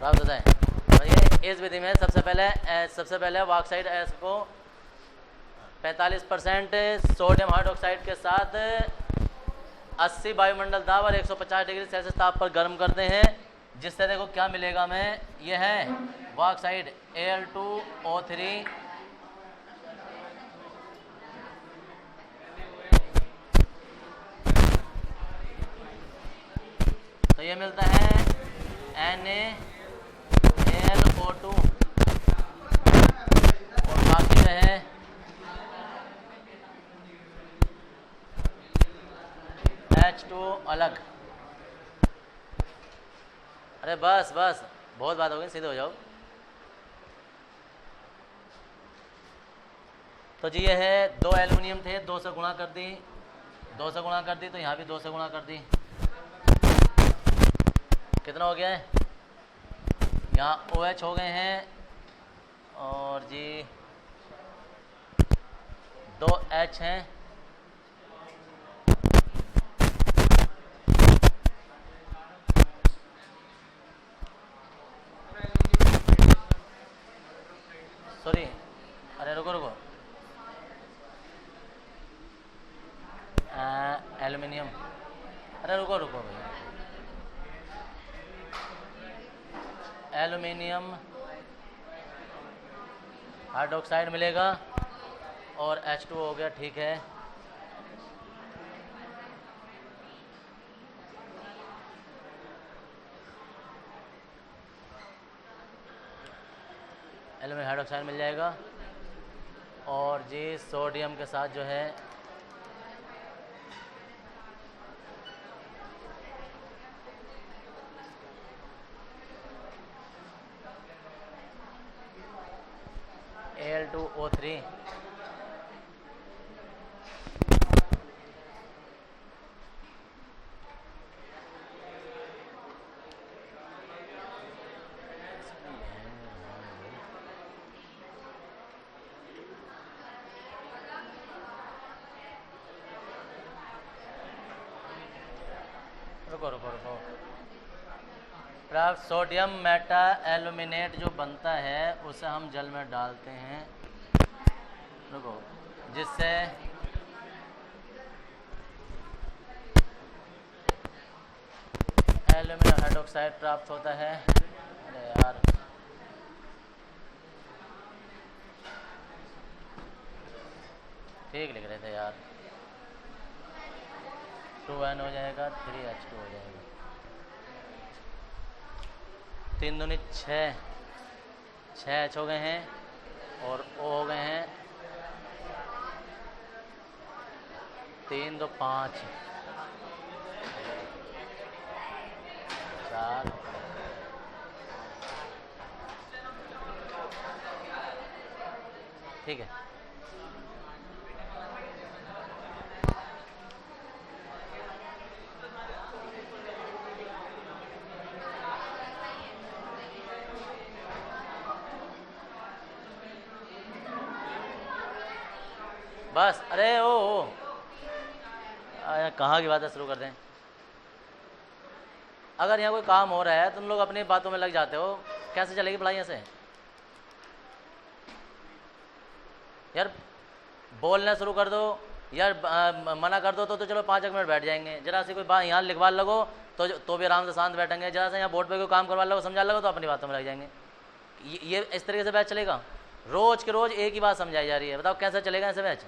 प्राप्त होता है। और ये इस विधि में सबसे पहले ऑक्साइड एस को 45% सोडियम हाइड्रोक्साइड के साथ 80 वायुमंडल दाब और 150 डिग्री सेल्सियस ताप पर गर्म करते हैं, जिससे देखो क्या मिलेगा हमें, ये है ऑक्साइड Al2O3 तो ये मिलता है NaAlO2 और बाकी जो है H2 अलग। अरे बस बहुत बात हो गई, सीधे हो जाओ। तो जी ये है 2 एल्युमिनियम थे, 2 से गुणा कर दी तो यहाँ भी 2 से गुणा कर दी। कितना हो गया है, यहाँ OH हो गए हैं और जी 2 H हैं, सॉरी अरे रुको एल्युमिनियम, अरे रुको भैया, एल्युमिनियम हाइड्रोक्साइड मिलेगा और H2 हो गया, ठीक है। एल्युमिनियम हाइड्रोक्साइड मिल जाएगा और जी सोडियम के साथ जो है Al2O3 रुको प्राप्त सोडियम मेटा एल्यूमिनेट जो बनता है उसे हम जल में डालते हैं, रुको, जिससे एल्यूमिनियम हाइड्रोक्साइड प्राप्त होता है। अरे यार ठीक लिख रहे थे यार, 2N हो जाएगा, 3H2 हो जाएगा, 3 दूनी 6 H हो गए हैं और O हो गए हैं 3 2 5 4 ठीक है। बस अरे ओ कहाँ की बातें शुरू कर दें। अगर यहाँ कोई काम हो रहा है तुम लोग अपनी बातों में लग जाते हो, कैसे चलेगी पढ़ाई ऐसे? यार बोलना शुरू कर दो, यार मना कर दो तो चलो 5 मिनट बैठ जाएंगे। जरा से कोई बात यहाँ लिखवा लगो तो भी आराम से शांत बैठेंगे। जरा से यहाँ बोर्ड पे कोई काम करवा लगो, समझा लगो तो अपनी बातों में लग जाएंगे। ये इस तरीके से बैच चलेगा? रोज के रोज एक ही बात समझाई जा रही है, बताओ कैसे चलेगा ऐसे बैच?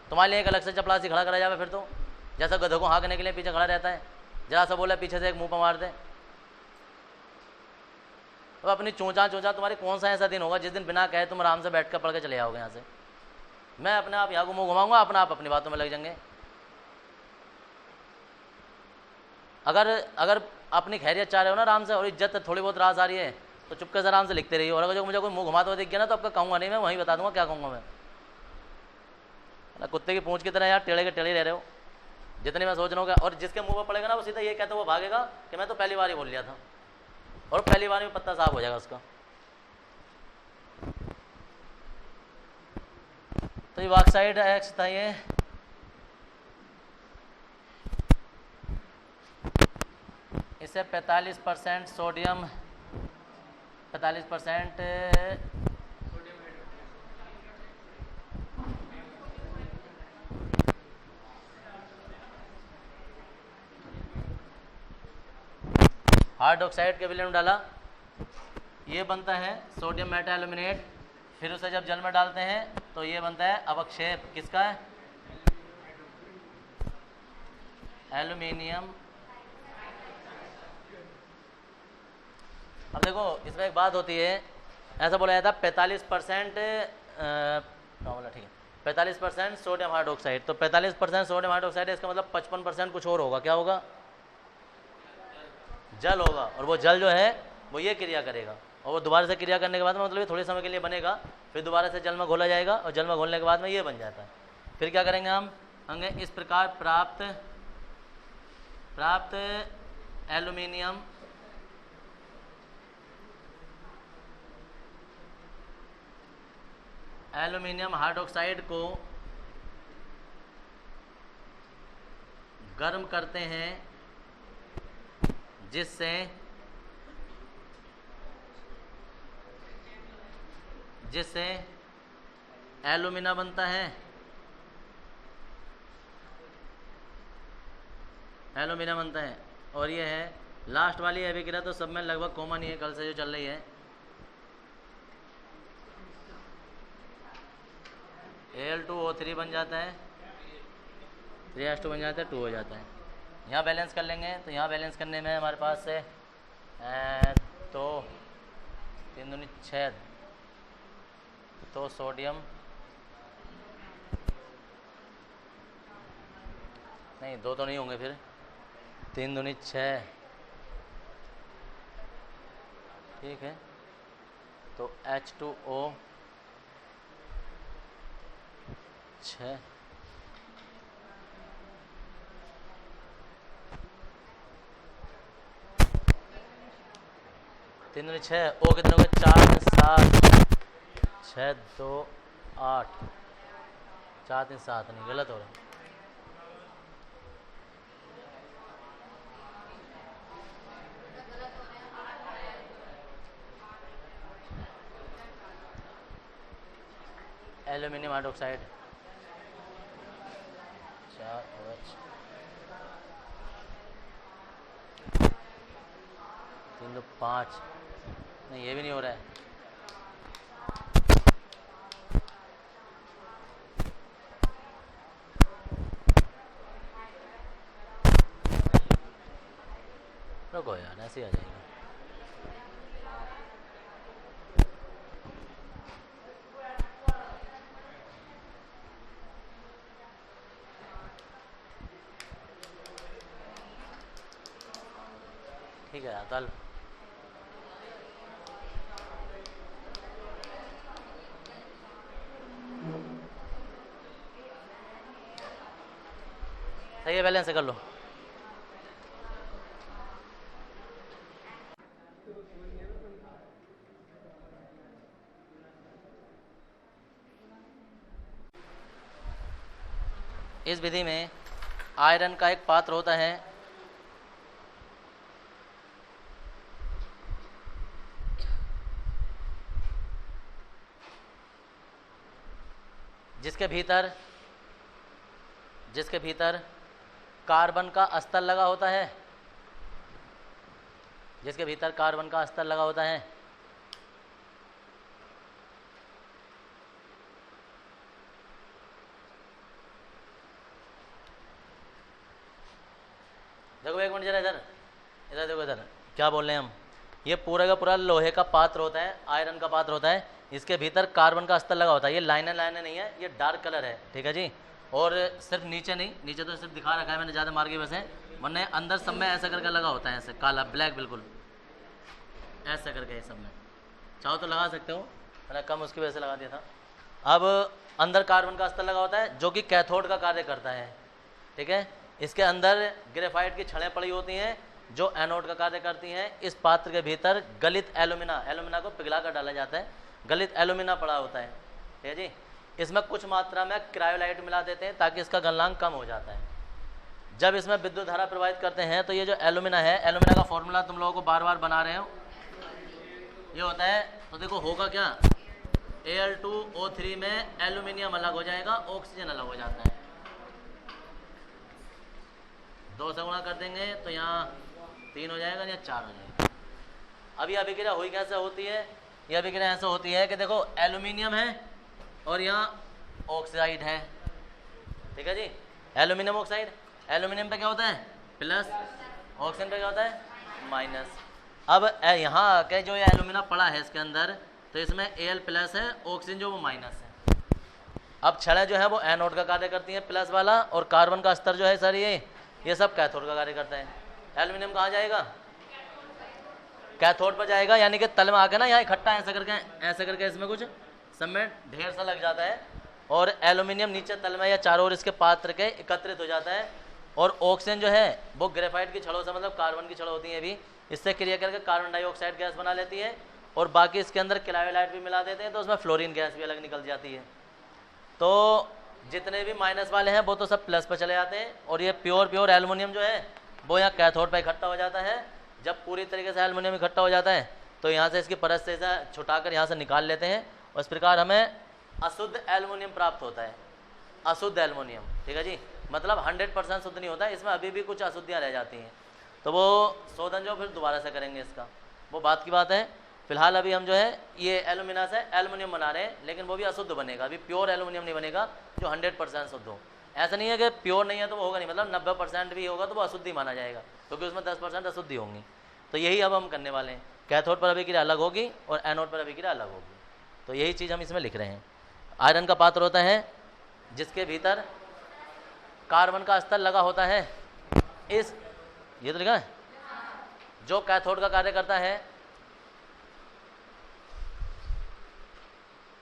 तुम्हारे लिए एक अलग से चपलासी खड़ा करा जाए फिर तो, जैसा गधों को हाँकने के लिए पीछे खड़ा रहता है, जरा सा बोला पीछे से एक मुंह पर मार दे। अब अपनी चोंचा तुम्हारे कौन सा ऐसा दिन होगा जिस दिन बिना कहे तुम आराम से बैठ कर पढ़ के चले आओगे यहाँ से? मैं अपने आप यहाँ को मुँह घुमाऊंगा, अपना आप अपनी बातों में लग जाएंगे। अगर अपनी खैरियत चाह रहे हो ना आराम से, और इज्जत थोड़ी बहुत रास आ रही है तो चुपके से आराम से लिखते रहिए। और अगर जो मुझे कोई मुँह घुमाता हुआ दिख गया ना तो आपका कहूँगा नहीं, मैं वहीं बता दूंगा क्या कहूँगा मैं। कुत्ते की पूंछ की तरह यार टेढ़े के टेढ़े रह रहे हो जितनी मैं सोच रहा हूँ। और जिसके मुंह पर पड़ेगा ना वो सीधा ये कहता वो भागेगा कि मैं तो पहली बार ही बोल लिया था, और पहली बार में पत्ता साफ हो जाएगा उसका। तो ये ऑक्साइड एक्स था, ये इसे 45% सोडियम 45% हार्ड ऑक्साइड के विलयन में डाला, ये बनता है सोडियम मेटा एल्यूमिनेट। फिर उसे जब जल में डालते हैं तो ये बनता है अवक्षेप, किसका है? एल्यूमिनियम। अब देखो इसमें एक बात होती है, ऐसा बोला जाता है 45% ठीक है 45% सोडियम हाइड्रोक्साइड। तो 45% सोडियम हाइड्रोक्साइड है, इसका मतलब 55% कुछ और होगा। क्या होगा? जल होगा। और वो जल जो है वो ये क्रिया करेगा, और वो दोबारा से क्रिया करने के बाद में मतलब ये थोड़े समय के लिए बनेगा, फिर दोबारा से जल में घोला जाएगा, और जल में घोलने के बाद में ये बन जाता है। फिर क्या करेंगे हम? होंगे इस प्रकार प्राप्त एल्यूमिनियम हाइड्रोक्साइड को गर्म करते हैं, जिससे एल्यूमिना बनता है। एल्यूमिना बनता है। और ये है लास्ट वाली अभिक्रिया, तो सब में लगभग कॉमन ही है, कल से जो चल रही है। Al2O3 बन जाता है, 3H2 बन जाता है, 2 हो जाता है। यहाँ बैलेंस कर लेंगे, तो यहाँ बैलेंस करने में हमारे पास है तो 3 दूनी 6, तो सोडियम नहीं, 2 तो नहीं होंगे, फिर 3 दूनी 6, ठीक है। तो H2O 6, तीन दूनी 6, ओ कितने हो गए? 4 7 6 2 8, 4 3 7 नहीं, गलत हो रहा है। एल्यूमिनियम हाइड्रोक्साइड 4OH 3 2 5, नहीं ये भी नहीं हो रहा है। रुको यार, ऐसे ही आ जाएगा। ठीक है कल सही है, बैलेंस से कर लो। इस विधि में आयरन का एक पात्र होता है, जिसके भीतर कार्बन का अस्तर लगा होता है, जिसके भीतर कार्बन का अस्तर लगा होता है। देखो एक मिनट जरा इधर देखो, इधर क्या बोल रहे हैं हम। ये पूरा का पूरा लोहे का पात्र होता है, आयरन का पात्र होता है, इसके भीतर कार्बन का अस्तर लगा होता है। ये लाइनें नहीं है, ये डार्क कलर है, ठीक है जी। और सिर्फ नीचे नहीं, नीचे तो सिर्फ दिखा रखा है मैंने, ज़्यादा मार्के वैसे, वरना अंदर सब में ऐसा करके लगा होता है, ऐसे काला ब्लैक बिल्कुल ऐसा करके। ये सब में चाहो तो लगा सकते हो, मैंने कम उसकी वजह से लगा दिया था। अब अंदर कार्बन का अस्तर लगा होता है, जो कि कैथोड का कार्य करता है, ठीक है। इसके अंदर ग्रेफाइट की छड़ें पड़ी होती हैं, जो एनोड का कार्य करती हैं। इस पात्र के भीतर गलित एल्यूमिना को पिघला कर डाला जाता है, गलित एल्यूमिना पड़ा होता है, ठीक है जी। इसमें कुछ मात्रा में क्रायोलाइट मिला देते हैं, ताकि इसका गलनांक कम हो जाता है। जब इसमें विद्युत धारा प्रवाहित करते हैं, तो ये जो एल्यूमिना है, एल्यूमिना का फॉर्मूला तुम लोगों को बार बार बना रहे हो, ये होता है, तो देखो होगा क्या, Al2O3 में एल्यूमिनियम अलग हो जाएगा, ऑक्सीजन अलग हो जाता है। 2 से गुणा कर देंगे तो यहाँ 3 हो जाएगा या 4 हो जाएगा। अभी अभिक्रिया हुई कैसे होती है, ये अभिक्रिया ऐसे होती है कि देखो एल्यूमिनियम है और यहाँ ऑक्साइड है, ठीक है जी, एल्यूमिनियम ऑक्साइड। एल्यूमिनियम पे क्या होता है प्लस, ऑक्सीजन पे क्या होता है माइनस। अब यहाँ आके जो ये एल्यूमिना पड़ा है इसके अंदर, तो इसमें Al प्लस है, ऑक्सीजन जो वो माइनस है। अब छड़ें जो है वो एनोड का कार्य करती हैं प्लस वाला, और कार्बन का स्तर जो है सर ये सब कैथोड का कार्य करते हैं। एल्यूमिनियम कहाँ जाएगा, कैथोड पर जाएगा, यानी कि तल में आके ना यहाँ इकट्ठा ऐसे करके इसमें कुछ सब में ढेर सा लग जाता है, और एल्यूमिनियम नीचे तल में या चारों ओर इसके पात्र के एकत्रित हो जाता है। और ऑक्सीजन जो है वो ग्रेफाइट की छड़ों से, मतलब कार्बन की छड़ें होती हैं भी, इससे क्रिया करके कार्बन डाइऑक्साइड गैस बना लेती है, और बाकी इसके अंदर क्रायोलाइट भी मिला देते हैं, तो उसमें फ्लोरीन गैस भी अलग निकल जाती है। तो जितने भी माइनस वाले हैं वो तो सब प्लस पर चले जाते हैं, और ये प्योर एल्युमिनियम जो है वो यहाँ कैथोड पर इकट्ठा हो जाता है। जब पूरी तरीके से एल्युमिनियम इकट्ठा हो जाता है तो यहाँ से इसकी परत से छुटाकर यहाँ से निकाल लेते हैं, और इस प्रकार हमें अशुद्ध एल्युमिनियम प्राप्त होता है। अशुद्ध एल्युमिनियम, ठीक है जी, मतलब 100% शुद्ध नहीं होता है, इसमें अभी भी कुछ अशुद्धियाँ रह जाती हैं, तो वो शोधन जो फिर दोबारा से करेंगे इसका, वो बात की बात है। फिलहाल अभी हम जो है ये एल्यूमिना से एल्युमिनियम बना रहे हैं, लेकिन वो भी अशुद्ध बनेगा, अभी प्योर एल्युमिनियम नहीं बनेगा जो 100% शुद्ध हो। ऐसा नहीं है कि प्योर नहीं है तो वो होगा नहीं, मतलब 90% भी होगा तो वो अशुद्धि माना जाएगा, क्योंकि उसमें 10% अशुद्धि होंगी। तो यही अब हम करने वाले हैं, कैथोड पर अभिक्रिया अलग होगी और एनोड पर अभिक्रिया अलग होगी, तो यही चीज़ हम इसमें लिख रहे हैं। आयरन का पात्र होता है जिसके भीतर कार्बन का स्तर लगा होता है, इस ये तो लिखा है, जो कैथोड का कार्य करता है,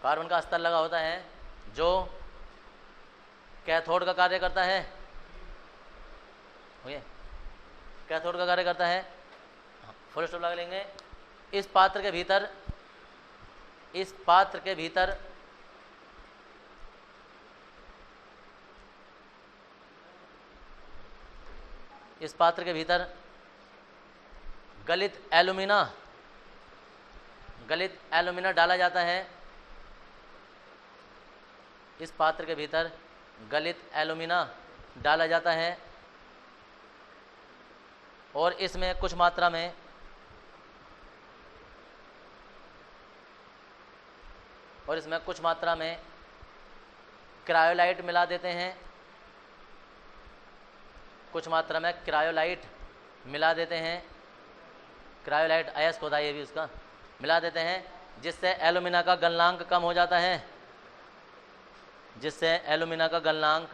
कार्बन का स्तर लगा होता है जो कैथोड का कार्य करता है, ओके, कैथोड का कार्य करता है, फुल स्टॉप लगा लेंगे। इस पात्र के भीतर, इस पात्र के भीतर इस पात्र के भीतर गलित एल्यूमिना डाला जाता है। इस पात्र के भीतर गलित एल्यूमिना डाला जाता है, और इसमें कुछ मात्रा में क्रायोलाइट मिला देते हैं, कुछ मात्रा में क्रायोलाइट मिला देते हैं, क्रायोलाइट अयस्क होता है ये भी, उसका मिला देते हैं, जिससे एल्यूमिना का गलनांक कम हो जाता है, जिससे एल्यूमिना का गलनांक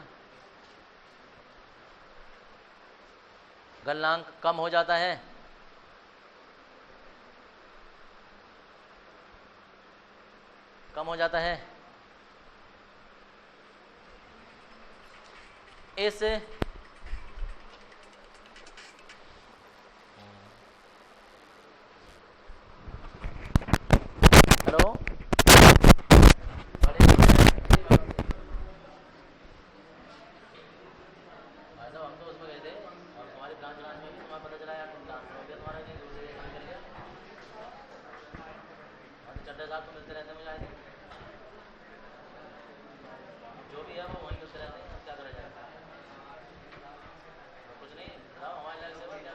कम हो जाता है। इस हेलो हम तो उसमें गए थे, और तुम्हारी ब्रांच में भी तुम्हारा पता चला यार, तुम ट्रांसफर हो गया तुम्हारा, नहीं दूसरे काम कर लिया, और चड्डा साहब तो मिलते रहते हैं मुझे, आए थे जो भी है वो वहीं मिलते रहते हैं, क्या करा जाए, कुछ नहीं बताओ, हमारे लाइफ से बढ़िया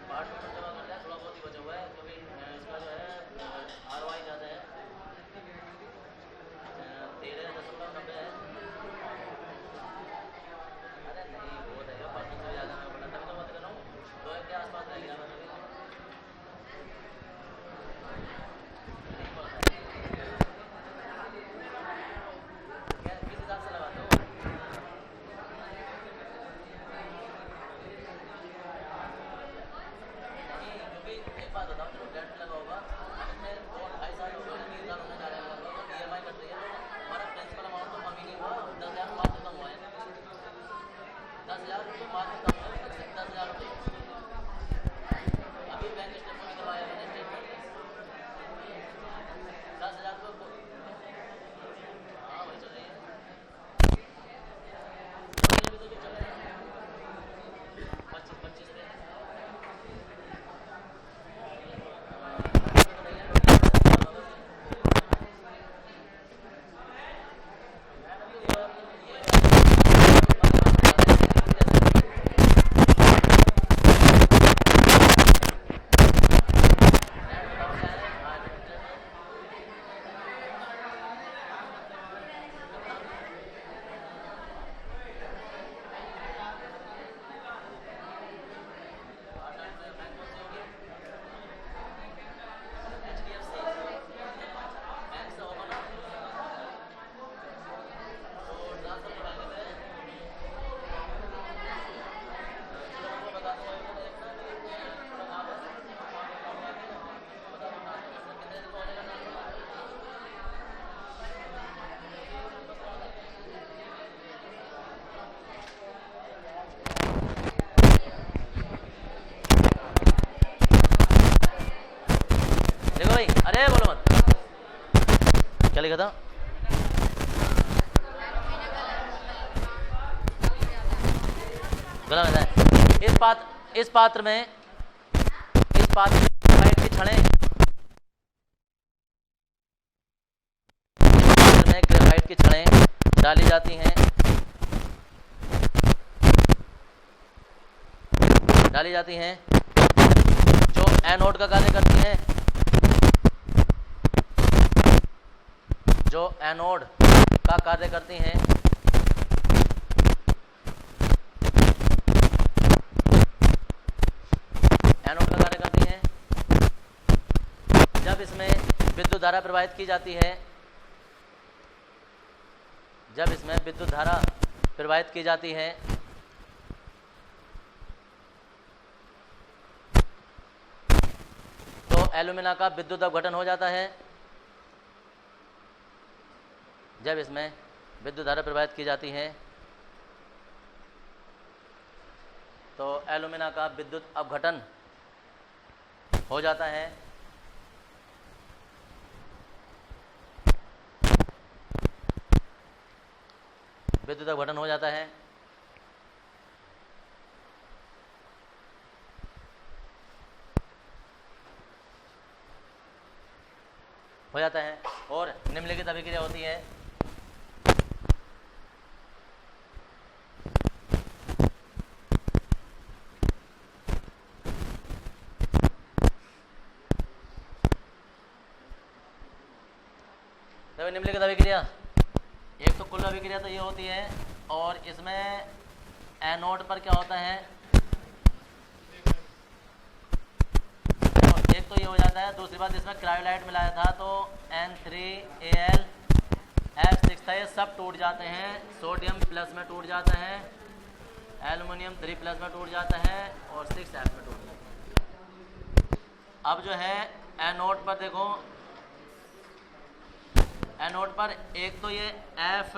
पार्ट में जमा कर दिया, थोड़ा बहुत ही बचा हुआ है, क्योंकि इसका जो है ROI ज़्यादा है, 13.90 है। अरे नहीं वो रहेगा, परसों से ज़्यादा मैं बोला, तभी तो बात कर रहा हूँ, 2 के आसपास रह गया मैं, किस हिसाब से लगाते हो? नहीं, क्योंकि एक बात बताओ, चलो डेट लगा होगा, इसमें 2-2.5 साल हो गए, 3 साल होने जा रहे हैं, तो EMI कट रही है, तो हमारा प्रिंसिपल अमाउंट तो कम ही नहीं हुआ, 10,000 मात्र कम हुआ है, 10,000 रुपये मात्र कम हुआ है, 10,000 रुपये। अभी बैंक स्टेटमेंट करवाया मैंने, स्टेटमेंट 10,000 रुपये, हाँ वही चल रही है, अभी तो जो चल रहा है 25 पे, अरे बोलो मत, क्या लिखा था? गलत है। इस पात्र में ग्रेफाइट की छड़ें, ग्रेफाइट की छड़ें डाली जाती हैं, जो एनोड का कार्य करती हैं, जो एनोड का कार्य करती हैं। एनोड का कार्य करती हैं। जब इसमें विद्युत धारा प्रवाहित की जाती है, जब इसमें विद्युत धारा प्रवाहित की जाती है तो एल्यूमिना का विद्युत अपघटन हो जाता है। जब इसमें विद्युत धारा प्रवाहित की जाती है तो एल्यूमिना का विद्युत अपघटन हो जाता है। विद्युत अपघटन हो जाता है। और निम्नलिखित अभिक्रिया होती है। देखो निम्नलिखित अभिक्रिया, एक तो कुल अभिक्रिया तो ये होती है, और इसमें एनोड पर क्या होता है, एक तो ये हो जाता है। दूसरी बात, इसमें क्रायोलाइट मिलाया था तो N3Al F6 था, ये सब टूट जाते हैं। सोडियम प्लस में टूट जाता है, एल्युमिनियम 3 प्लस में टूट जाता है, और 6F में टूट जाता है। अब जो है एनोड पर देखो, एनोड पर एक तो ये F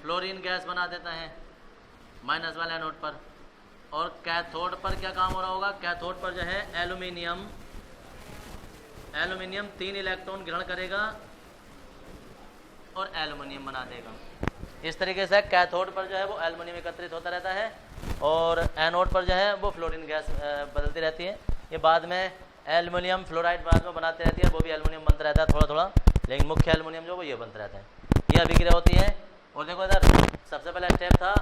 फ्लोरीन गैस बना देता है माइनस वाले एनोड पर, और कैथोड पर क्या काम हो रहा होगा, कैथोड पर जो है एल्यूमिनियम 3 इलेक्ट्रॉन ग्रहण करेगा और एल्यूमिनियम बना देगा। इस तरीके से कैथोड पर जो है वो एल्यूमिनियम एकत्रित होता रहता है, और एनोड पर जो है वो फ्लोरीन गैस बदलती रहती है। ये बाद में एल्यूमिनियम फ्लोराइड बाद में बनाती रहती है, वो भी एल्यूमिनियम बनता रहता है थोड़ा थोड़ा, लेकिन मुख्य एल्यूमिनियम जो वो ये बनता रहता है। ये अभिक्रिया होती है। और देखो इधर सबसे पहला स्टेप था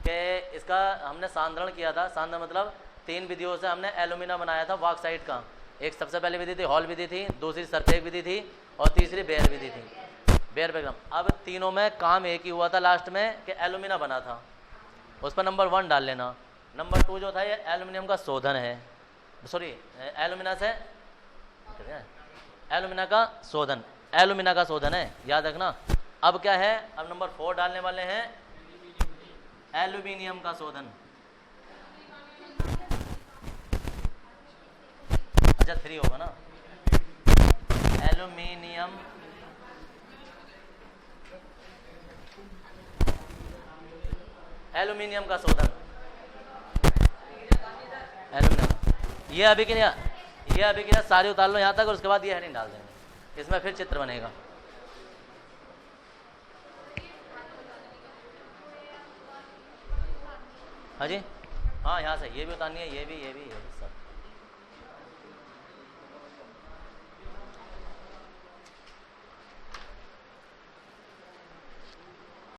कि इसका हमने सांद्रण किया था। सांद्रण मतलब 3 विधियों से हमने एल्यूमिना बनाया था बॉक्साइट का। एक सबसे पहली विधि थी हॉल विधि थी, दूसरी सरफेक विधि थी, और तीसरी बेयर विधि थी, बेयर बेग्राम। अब तीनों में काम एक ही हुआ था लास्ट में कि एल्यूमिना बना था, उस पर नंबर 1 डाल लेना। नंबर 2 जो था ये एल्यूमिनियम का शोधन है, सॉरी एल्यूमिना का शोधन है, याद रखना। अब क्या है, अब नंबर 4 डालने वाले हैं एल्यूमिनियम का शोधन। अच्छा 3 होगा ना, एल्यूमिनियम का शोधन, एल्यूमिनियम। ये अभिक्रिया सारी उतार लो यहाँ तक, और उसके बाद ये हेडिंग डाल देंगे, इसमें फिर चित्र बनेगा। हाँ जी, हाँ यहाँ से ये भी उतारनी है, ये भी सब।